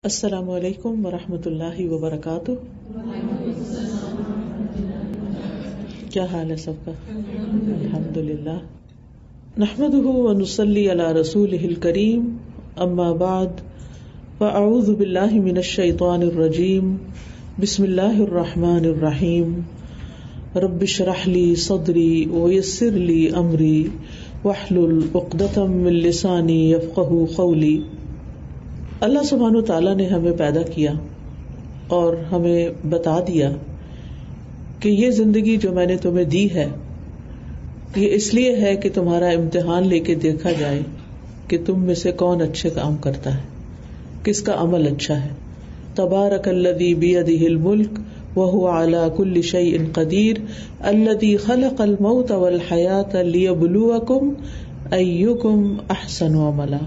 السلام علیکم ورحمۃ اللہ وبرکاتہ۔ کیا حال ہے سب کا؟ الحمدللہ، نحمده ونصلی علی رسولہ الکریم، اما بعد، فاعوذ باللہ من الشیطان الرجیم، بسم اللہ الرحمن الرحیم، رب اشرح لی صدری ویسر لی امری واحلل عقدۃ من لسانی یفقہوا قولی۔ اللہ سبحانہ تعالیٰ نے ہمیں پیدا کیا اور ہمیں بتا دیا کہ یہ زندگی جو میں نے تمہیں دی ہے یہ اس لیے ہے کہ تمہارا امتحان لے کے دیکھا جائے کہ تم میں سے کون اچھے کام کرتا ہے، کس کا عمل اچھا ہے۔ تبارک الذی بیدہ الملک وہو علی کل شیء قدیر الذی خلق الموت والحیاۃ لیبلوکم ایکم احسن عملا۔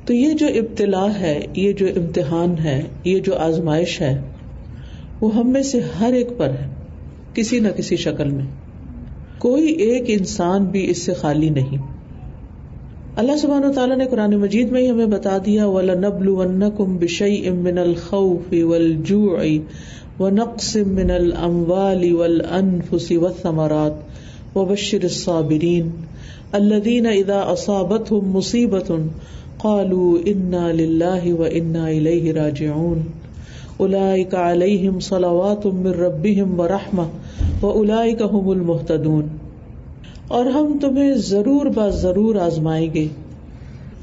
تو یہ جو ابتلا ہے، یہ جو امتحان ہے، یہ جو آزمائش ہے، وہ ہم میں سے ہر ایک پر ہے، کسی نہ کسی شکل میں۔ کوئی ایک انسان بھی اس سے خالی نہیں۔ اللہ سبحانہ وتعالیٰ نے قرآن مجید میں ہی ہمیں بتا دیا، وَلَنَبْلُوَنَّكُمْ بِشَيْءٍ مِّنَ الْخَوْفِ وَالْجُوعِ وَنَقْصٍ مِّنَ الْأَمْوَالِ وَالْأَنفُسِ وَالثَّمَرَاتِ وَبَشِّرِ الصَّابِرِينَ الَّذِينَ إِذَا أَصَابَتْهُمْ مُصِيبَةٌ قالوا انا للہ وانا الیہ راجعون اولئک علیہم صلوات من ربہم ورحمہ واولئک هم المہتدون۔ اور ہم تمہیں ضرور ضرور آزمائیں گے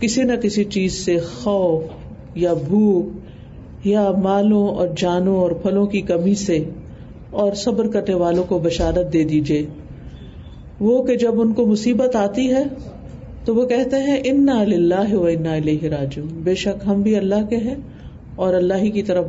کسی نہ کسی چیز سے، خوف یا بھوک یا مالوں اور جانوں اور پھلوں کی کمی سے، اور صبر کرنے والوں کو بشارت دے دیجئے وہ کہ جب ان کو مصیبت آتی ہے تو وہ کہتے ہیں انا للہ و انا الیہ راجعون، بے شک ہم بھی اللہ کے ہیں اور اللہ ہی کی طرف